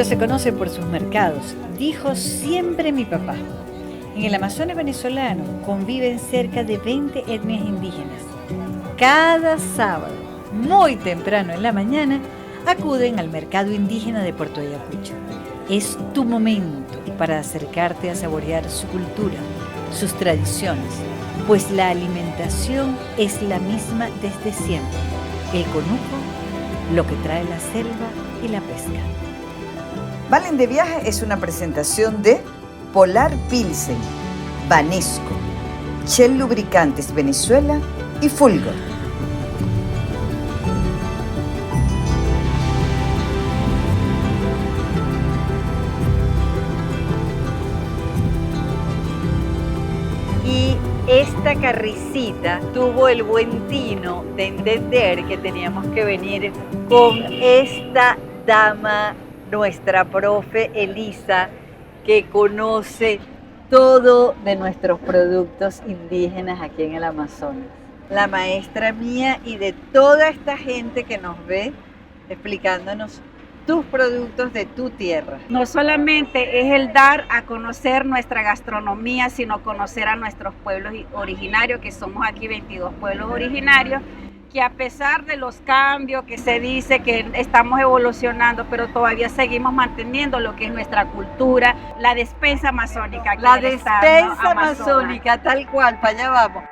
pueblo se conoce por sus mercados, dijo siempre mi papá. En el Amazonas venezolano conviven cerca de 20 etnias indígenas. Cada sábado, muy temprano en la mañana, acuden al mercado indígena de Puerto Ayacucho. Es tu momento para acercarte a saborear su cultura, sus tradiciones, pues la alimentación es la misma desde siempre. El conuco, lo que trae la selva y la pesca. Valen de Viaje es una presentación de Polar Pilsen, Banesco, Shell Lubricantes Venezuela y Fulgor. Y esta carricita tuvo el buen tino de entender que teníamos que venir con esta dama, nuestra profe Elisa, que conoce todo de nuestros productos indígenas aquí en el Amazonas. La maestra mía y de toda esta gente que nos ve explicándonos tus productos de tu tierra. No solamente es el dar a conocer nuestra gastronomía, sino conocer a nuestros pueblos originarios, que somos aquí 22 pueblos originarios, que a pesar de los cambios que se dice que estamos evolucionando, pero todavía seguimos manteniendo lo que es nuestra cultura, la despensa amazónica. La despensa amazónica, tal cual, para allá vamos.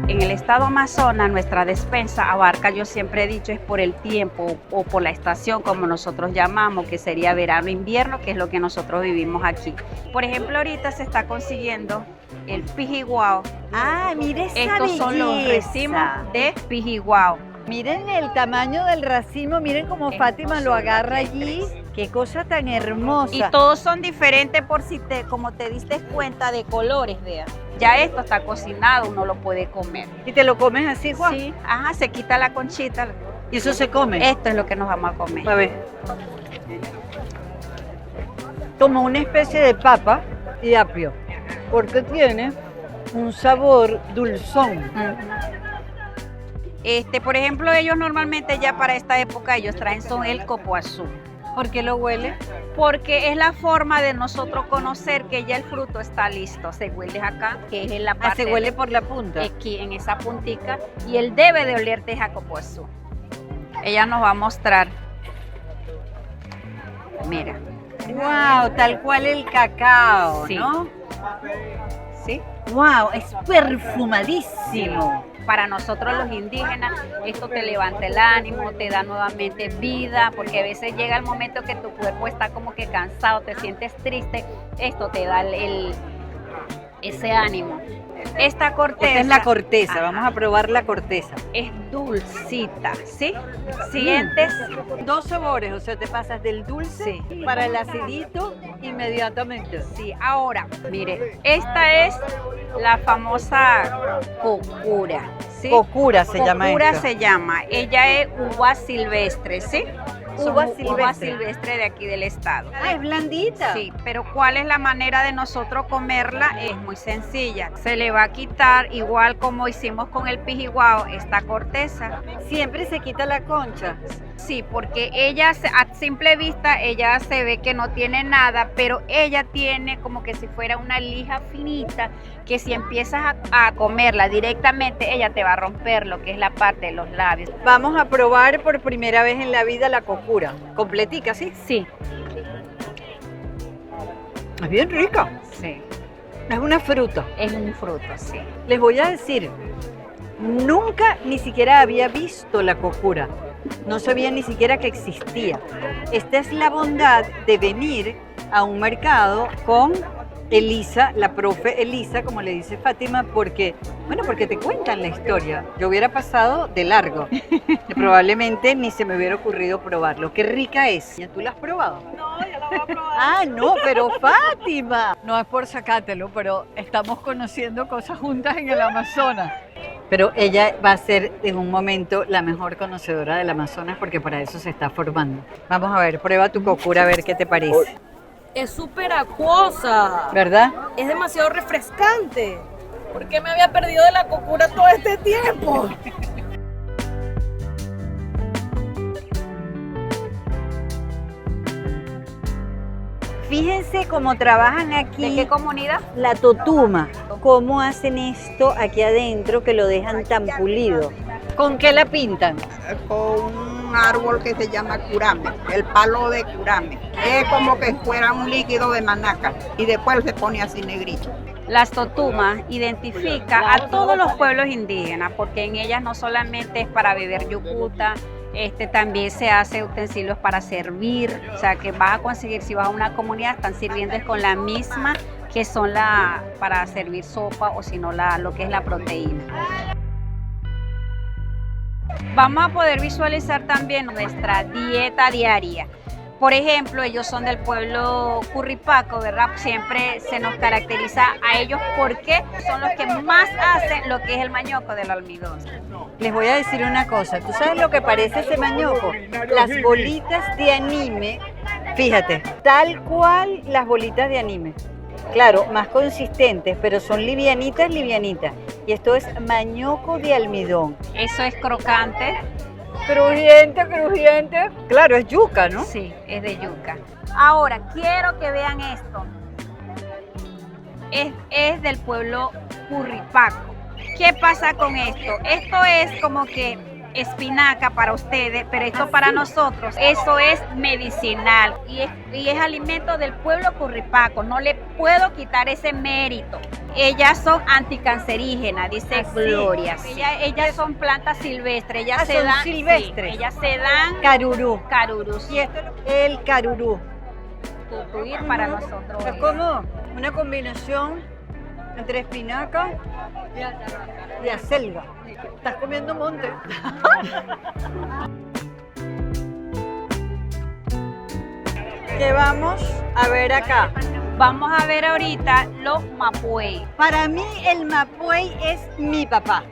En el estado Amazonas, nuestra despensa abarca, yo siempre he dicho, es por el tiempo o por la estación, como nosotros llamamos, que sería verano-invierno, que es lo que nosotros vivimos aquí. Por ejemplo, ahorita se está consiguiendo el pijiguao. Ah, mire esa Estos son los belleza. racimos de pijiguao. Miren el tamaño del racimo, miren cómo Fátima lo agarra allí. Qué cosa tan hermosa. Y todos son diferentes por si como te diste cuenta de colores, vea. Ya esto está cocinado, uno lo puede comer. ¿Y te lo comes así, Juan? Sí, ajá, se quita la conchita. ¿Y eso se come? Esto es lo que nos vamos a comer. A ver. Como una especie de papa y apio, porque tiene un sabor dulzón. Por ejemplo, ellos normalmente ya para esta época ellos traen son el copoazú. ¿Por qué lo huele? Porque es la forma de nosotros conocer que ya el fruto está listo. Se huele acá, que es en la parte. Se huele por la punta. Aquí, en esa puntica. Y él debe de olerte a copoazú. Ella nos va a mostrar. Mira. Wow, tal cual el cacao, Sí. ¿no? ¿Sí? Wow, es perfumadísimo. Para nosotros los indígenas, esto te levanta el ánimo, te da nuevamente vida, porque a veces llega el momento que tu cuerpo está como que cansado, te sientes triste, esto te da ese ánimo. Esta corteza. Esta es la corteza, Ajá. vamos a probar la corteza. Es dulcita, ¿sí? Sientes. Dos sabores, o sea, te pasas del dulce para el acidito inmediatamente. Sí, ahora, mire, esta es la famosa cocura, ¿sí? Cocura se llama Cocura esto. se llama. Ella es uva silvestre, ¿sí? Uva Uva silvestre. silvestre de aquí del estado. Ah, es blandita. Sí, pero ¿cuál es la manera de nosotros comerla? Es muy sencilla. Se le va a quitar, igual como hicimos con el pijiguao, esta corteza. Siempre se quita la concha. Sí, porque ella, a simple vista, ella se ve que no tiene nada, pero ella tiene como que si fuera una lija finita, que si empiezas a comerla directamente, ella te va a romper lo que es la parte de los labios. Vamos a probar por primera vez en la vida la cocura. Completica, ¿sí? Sí, Es bien rica. sí, Es una fruta. es un fruto, sí. Les voy a decir, nunca ni siquiera había visto la cocura. No sabía ni siquiera que existía. Esta es la bondad de venir a un mercado con Elisa, la profe Elisa, como le dice Fátima, porque te cuentan la historia. Yo hubiera pasado de largo. Probablemente ni se me hubiera ocurrido probarlo. Qué rica es. ¿Ya tú la has probado? No, ya la voy a probar. Ah, no, pero Fátima. No es por sacártelo, pero estamos conociendo cosas juntas en el Amazonas. Pero ella va a ser en un momento la mejor conocedora del Amazonas porque para eso se está formando. Vamos a ver, prueba tu cocura a ver qué te parece. Es súper acuosa. ¿Verdad? Es demasiado refrescante. ¿Por qué me había perdido de la cocura todo este tiempo? Fíjense cómo trabajan aquí. ¿De qué comunidad? La totuma. Cómo hacen esto aquí adentro que lo dejan tan pulido. ¿Con qué la pintan? Con un árbol que se llama curame, el palo de curame. Es como que fuera un líquido de manaca y después se pone así negrito. Las totumas identifica a todos los pueblos indígenas porque en ellas no solamente es para beber yucuta, también se hace utensilios para servir, o sea que vas a conseguir, si vas a una comunidad, están sirviendo con la misma que son para servir sopa o si no lo que es la proteína. Vamos a poder visualizar también nuestra dieta diaria. Por ejemplo, ellos son del pueblo Curripaco, ¿verdad? Siempre se nos caracteriza a ellos porque son los que más hacen lo que es el mañoco del almidón. Les voy a decir una cosa, ¿tú sabes lo que parece ese mañoco? Las bolitas de anime, fíjate, tal cual las bolitas de anime. Claro, más consistentes, pero son livianitas, livianitas. Y esto es mañoco de almidón. Eso es crocante. Crujiente, crujiente. Claro, es yuca, ¿no? Sí, es de yuca. Ahora, quiero que vean esto. Es del pueblo Curripaco. ¿Qué pasa con esto? Esto es como que espinaca para ustedes, pero esto para nosotros, eso es medicinal y es alimento del pueblo Curripaco. No le puedo quitar ese mérito. Ellas son anticancerígenas, dice Gloria. Sí. Ellas son plantas silvestres. Ellas se dan silvestres. Sí, ellas se dan carurú. Carurú. Y esto es el carurú. Tutuir para nosotros. Es como una combinación entre espinaca y acelga. Estás comiendo monte. ¿Qué vamos a ver acá? Vamos a ver ahorita los mapuey. Para mí el mapuey es mi papá,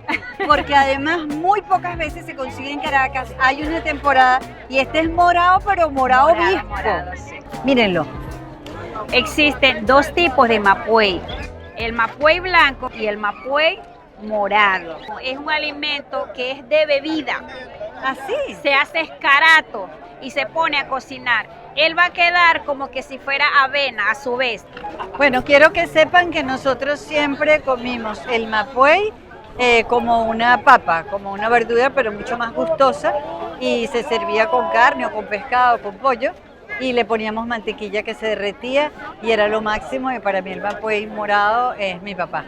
porque además muy pocas veces se consigue en Caracas. Hay una temporada y este es morado, pero morado visco. Sí. Mírenlo. Existen dos tipos de mapuey, el mapuey blanco y el mapuey morado. Es un alimento que es de bebida. ¿Así? Se hace escarato y se pone a cocinar. Él va a quedar como que si fuera avena a su vez. Bueno, quiero que sepan que nosotros siempre comimos el mapuey como una papa, como una verdura, pero mucho más gustosa, y se servía con carne o con pescado o con pollo, y le poníamos mantequilla que se derretía y era lo máximo, y para mí el mapuey morado es mi papá.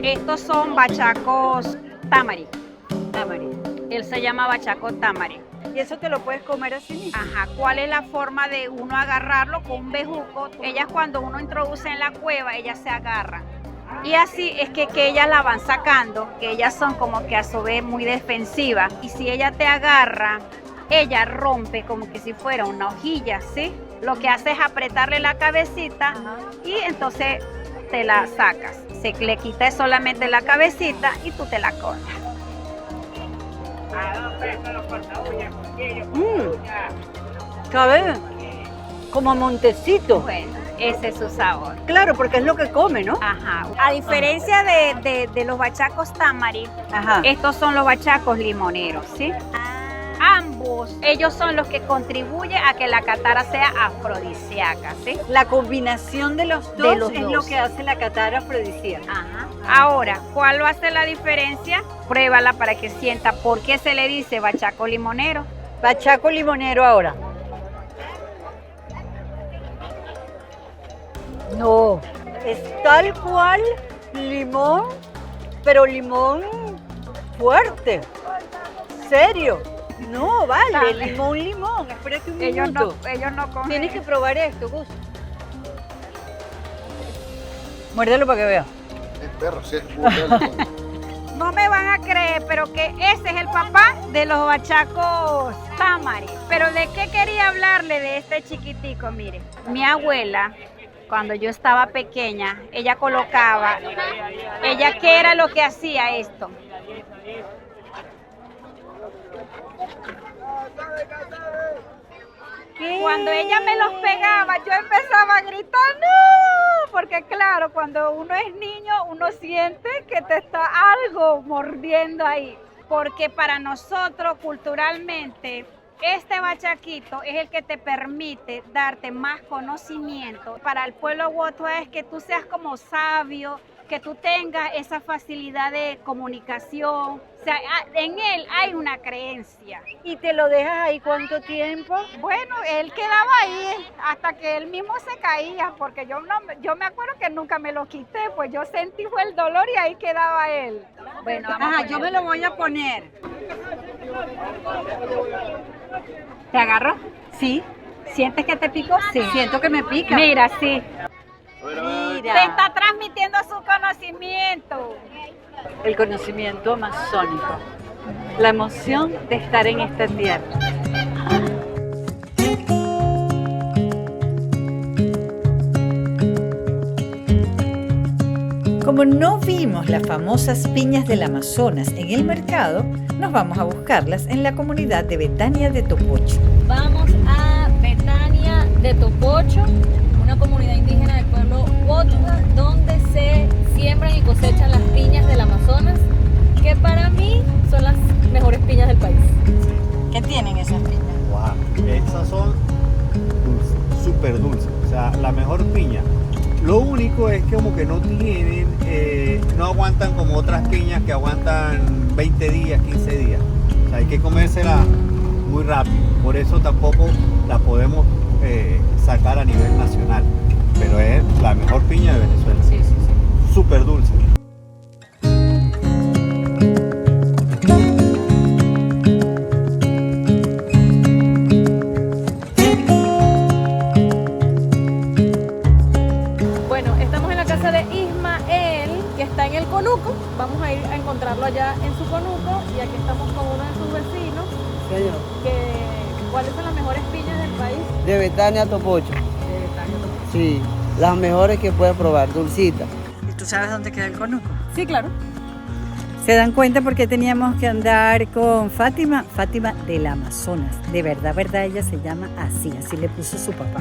Estos son bachacos tamari. Él se llama bachaco tamari. ¿Y eso te lo puedes comer así mismo? Ajá, ¿cuál es la forma de uno agarrarlo con un bejuco? Ellas cuando uno introduce en la cueva, ellas se agarran. Y así es que ellas la van sacando, que ellas son como que a su vez muy defensivas. Y si ella te agarra, ella rompe como que si fuera una hojilla, ¿sí? Lo que hace es apretarle la cabecita y entonces te la sacas. Se le quita solamente la cabecita y tú te la comes. ¿Sabe? Como a montecito. Bueno, ese es su sabor. Claro, porque es lo que come, ¿no? Ajá. A diferencia de los bachacos tamari, Ajá. estos son los bachacos limoneros, ¿sí? Ambos, ellos son los que contribuyen a que la catara sea afrodisíaca, ¿sí? La combinación de los dos es dos. lo que hace la catara afrodisíaca. Ajá. Ahora, ¿cuál va a ser la diferencia? Pruébala para que sienta por qué se le dice bachaco limonero. Bachaco limonero ahora. No, es tal cual limón, pero limón fuerte, serio. No, vale, limón. Espérate un minuto. Ellos no comen. Tienes que probar esto, Gus. Muérdelo para que vea. El perro, sí. No me van a creer, pero que ese es el papá de los bachacos tamari. Pero ¿de qué quería hablarle de este chiquitico? Mire, mi abuela, cuando yo estaba pequeña, ella colocaba, ¿qué era lo que hacía esto? qué? Cuando ella me los pegaba, yo empezaba a gritar, ¡no! Porque claro, cuando uno es niño, uno siente que te está algo mordiendo ahí. Porque para nosotros, culturalmente, este bachaquito es el que te permite darte más conocimiento. Para el pueblo Wotwa es que tú seas como sabio, que tú tengas esa facilidad de comunicación. O sea, en él hay una creencia. ¿Y te lo dejas ahí cuánto tiempo? Bueno, él quedaba ahí hasta que él mismo se caía, porque yo me acuerdo que nunca me lo quité, pues yo sentí fue el dolor y ahí quedaba él. Bueno, Yo me lo voy a poner. ¿Te agarró? Sí, ¿Sientes que te picó? sí, siento que me pica. Mira, sí. Mira. Te está transmitiendo su conocimiento. El conocimiento amazónico, la emoción de estar en esta tierra. Como no vimos las famosas piñas del Amazonas en el mercado, nos vamos a buscarlas en la comunidad de Betania de Topocho. Vamos a Betania de Topocho, una comunidad indígena del pueblo Wotwa, donde se siembran y cosechan las piñas del Amazonas, que para mí son las mejores piñas del país. ¿Qué tienen esas piñas? Wow, esas son dulces, súper dulces, o sea, la mejor piña. Lo único es que como que no tienen, no aguantan como otras piñas que aguantan 20 días, 15 días. O sea, hay que comérsela muy rápido, por eso tampoco la podemos sacar a nivel nacional. Pero es la mejor piña de Venezuela. Sí, sí, sí. Súper dulce. Bueno, estamos en la casa de Ismael, que está en el conuco. Vamos a ir a encontrarlo allá en su conuco y aquí estamos con uno de sus vecinos. ¿Cuáles son las mejores piñas del país? De Betania a Topocho. Sí, las mejores que puedes probar, dulcitas. ¿Y tú sabes dónde queda el conuco? Sí, claro. ¿Se dan cuenta por qué teníamos que andar con Fátima? Fátima del Amazonas. De verdad, ella se llama así le puso su papá.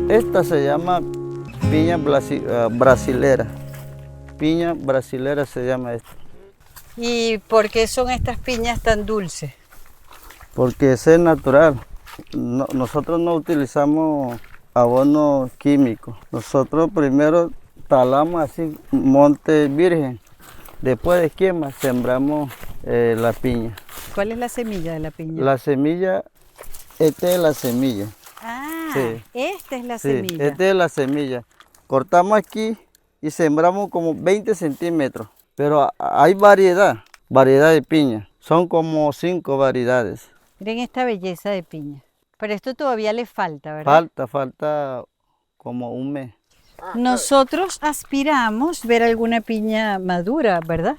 Esta se llama piña brasilera. Piña brasilera se llama esta. ¿Y por qué son estas piñas tan dulces? Porque es natural. Nosotros no utilizamos abono químico. Nosotros primero talamos así monte virgen. Después de quema sembramos la piña. ¿Cuál es la semilla de la piña? La semilla, esta es la semilla. Ah, Sí. esta es la Sí, semilla. esta es la semilla. Cortamos aquí y sembramos como 20 centímetros. Pero hay variedad de piña. Son como 5 variedades. Miren esta belleza de piña. Pero esto todavía le falta, ¿verdad? Falta como un mes. Nosotros aspiramos ver alguna piña madura, ¿verdad?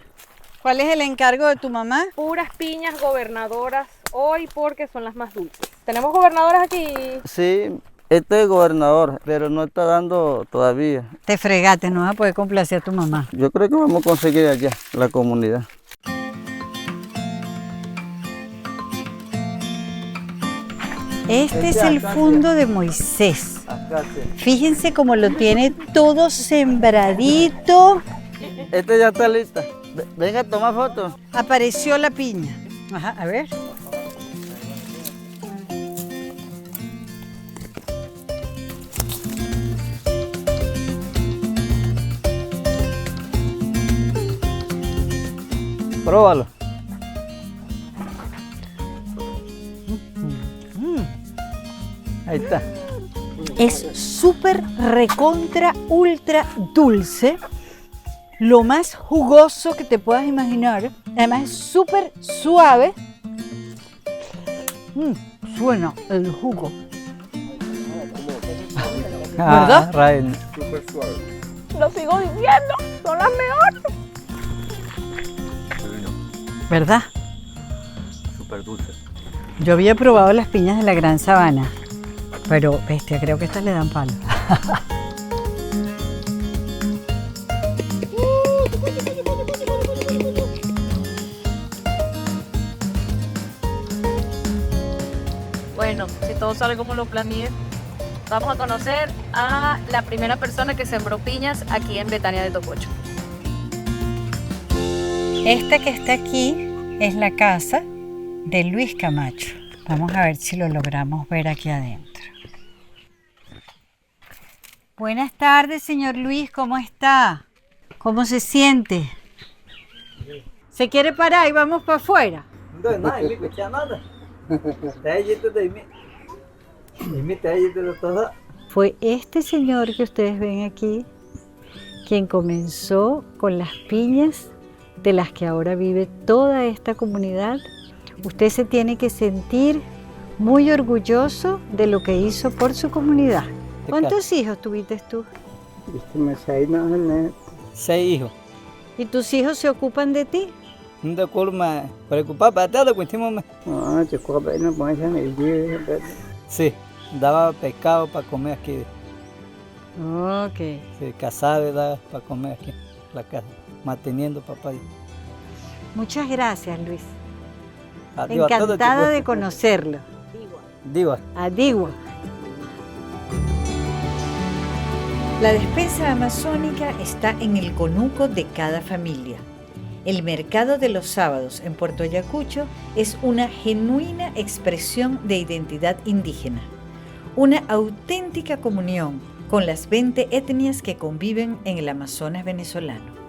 ¿Cuál es el encargo de tu mamá? Puras piñas gobernadoras hoy porque son las más dulces. ¿Tenemos gobernadoras aquí? Sí, este es gobernador, pero no está dando todavía. Te fregaste, no vas a poder complacer a tu mamá. Yo creo que vamos a conseguir allá, la comunidad. Este es el fundo de Moisés. Acá sí. Fíjense cómo lo tiene todo sembradito. Este ya está lista. Venga, toma foto. Apareció la piña. Ajá, a ver. Próbalo. Ahí está. Es súper recontra ultra dulce. Lo más jugoso que te puedas imaginar. Además es súper suave. Suena el jugo. ¿Verdad? Rain. Lo sigo diciendo, son las mejores. ¿Verdad? Súper dulce. Yo había probado las piñas de la Gran Sabana, pero bestia, creo que estas le dan palo. bueno, si todo sale como lo planeé, vamos a conocer a la primera persona que sembró piñas aquí en Betania de Topocho. Esta que está aquí es la casa de Luis Camacho. Vamos a ver si lo logramos ver aquí adentro. Buenas tardes, señor Luis, ¿cómo está? ¿Cómo se siente? ¿Se quiere parar y vamos para afuera? Fue este señor que ustedes ven aquí quien comenzó con las piñas de las que ahora vive toda esta comunidad. Usted se tiene que sentir muy orgulloso de lo que hizo por su comunidad. ¿Cuántos hijos tuviste tú? 6 hijos. ¿Y tus hijos se ocupan de ti? No te culpa, preocupar para todo, cuestiones. Sí, daba pescado para comer aquí. Ok. Sí, cazaba daba para comer aquí, la casa, manteniendo papá. Muchas gracias, Luis. Adiós, encantada de conocerlo. Digo. Adigua. La despensa amazónica está en el conuco de cada familia. El mercado de los sábados en Puerto Ayacucho es una genuina expresión de identidad indígena, una auténtica comunión con las 20 etnias que conviven en el Amazonas venezolano.